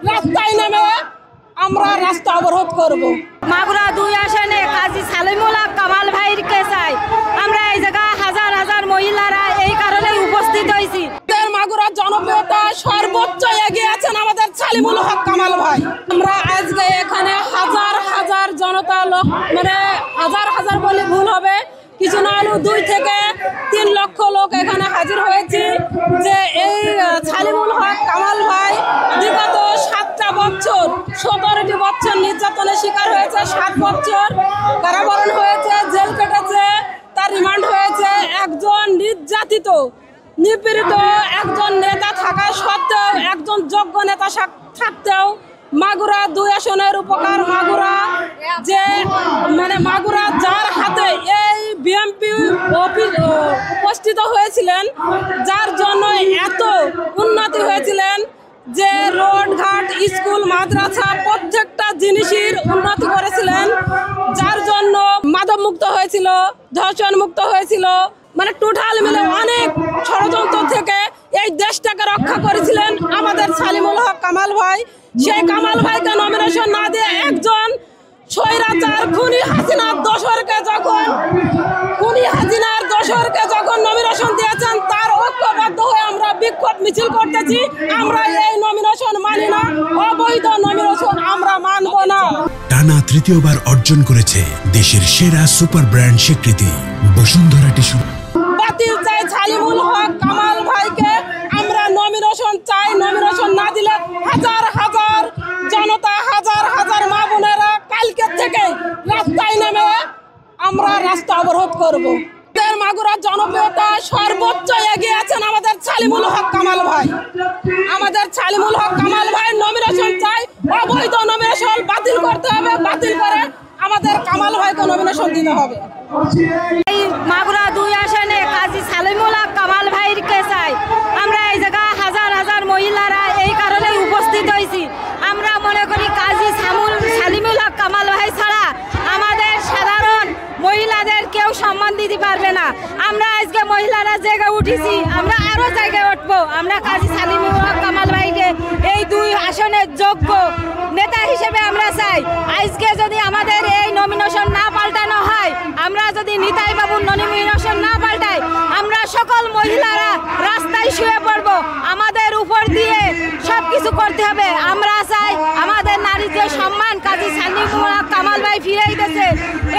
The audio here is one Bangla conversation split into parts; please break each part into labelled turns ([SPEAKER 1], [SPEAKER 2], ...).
[SPEAKER 1] রাস্তায় নেমে আমরা রাস্তা অবরোধ করব।
[SPEAKER 2] মাগুরা 2 আসনে কাজী সালিমুল হক কামাল ভাইকে চাই। আমরা এই জায়গায় হাজার হাজার মহিলারা এই কারণে উপস্থিত হয়েছি।
[SPEAKER 1] মাগুরা জনপ্রিয়তা সর্বোচ্চ এগিয়ে আছেন আমাদের সালিমুল হক কামাল ভাই। আমরা আজকে এখানে হাজার হাজার জনতা লোক, মানে হাজার হাজার বলে ভুল হবে, কিছু না হলেও 2 থেকে 3 লক্ষ লোক এখানে হাজির হয়েছি। যে এই সালিমুল হক কামাল ভাই বিগত 7টা বছর 17টি বছর নির্যাতনের শিকার হয়েছে, 7 বছর কারাবরণ হয়েছে, জেল কেটেছে, তার রিমান্ড হয়েছে। একজন নির্যাতিত নিপীড়িত একজন নেতা থাকা সত্ত্বেও, একজন যোগ্য নেতা থাকতেও মাগুরা 2 আসনের উপকার মাগুরা যে মাগুরা যার হাতে এই বিএমপি উপস্থিত হয়েছিলেন, যার জন্য এত উন্নতি হয়েছিলেন যে রোড ঘাট স্কুল মাদ্রাসা প্রত্যেকটা জিনিসের উন্নতি করেছিলেন, যার জন্য মাদক মুক্ত হয়েছিল, ধর্ষণ মুক্ত হয়েছিল, মানে টোটাল মিলে অনেক ষড়যন্ত্র থেকে এই দেশটাকে রক্ষা করেছিলেন আমাদের সালিমুল হক কামাল ভাই। সেই কামাল ভাইকে নমিনেশন না দিয়ে একজন স্বৈরাচার খুনি হাসিনার দোসরকে যখন নমিনেশন দিয়েছেন, তার ঐক্যবদ্ধ হয়ে আমরা বিক্ষোভ মিছিল করতেছি। আমরা এই নমিনেশন মানি না, অবৈধ নমিনেশন আমরা মানব না।
[SPEAKER 3] টানা তৃতীয়বার অর্জন করেছে দেশের সেরা সুপার ব্র্যান্ড স্বীকৃতি বসুন্ধরা টিস্যু।
[SPEAKER 1] বাতিল চাই সালিমুল হক কামাল ভাইকে, আমরা নমিনেশন চাই। নমিনেশন না দিলে হাজার হাজার জনতা, হাজার হাজার মা বোনেরা কালকে থেকে রাস্তায় নেমে আমরা রাস্তা অবরোধ করব। মাগুরা জনপ্রিয়তা সর্বোচ্চ এগিয়ে আছেন আমাদের সালিমুল হক কামাল ভাই। আমাদের সালিমুল হক কামাল ভাই নমিনেশন চাই, অবৈধ নমিনেশন বাতিল করতে হবে, বাতিল করে আমাদের কামাল ভাইকে নমিনেশন দিতে হবে।
[SPEAKER 2] এই মাগুরা 2 আসনে কাজী সালিমুল হক কামাল ভাইকে চাই। আমরা এই জায়গায় হাজার হাজার মহিলারা এই কারণে উপস্থিত হয়েছি। আমরা মনে করি কাজী সালিমুল হক কামাল ভাই ছাড়া আমাদের সাধারণ মহিলাদের কেউ সম্মান দিতে পারবে না। আমরা আজকে মহিলারা জায়গায় উঠেছি, আমরা আরো জায়গায় উঠবো। আমরা কাজী সালিমুল হক কামাল ভাইকে এই 2 আসনের যোগ্য নেতা হিসেবে আমরা চাই। আজকে যদি আমাদের এই নমিনেশন না পাল্টানো হয়, আমরা যদি নিতাই বাবুর নমিনেশন না পাল্টাই, আমরা সকল মহিলারা রাস্তায় শুয়ে পড়বো। আমাদের উপর দিয়ে সবকিছু করতে হবে। আমরা চাই আমাদের নারীর যে সম্মান কাজী সালিমুল হক কামাল ভাই ফিরিয়ে দিয়েছে,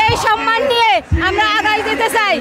[SPEAKER 2] এই সম্মান নিয়ে আমরা আগাই যেতে চাই।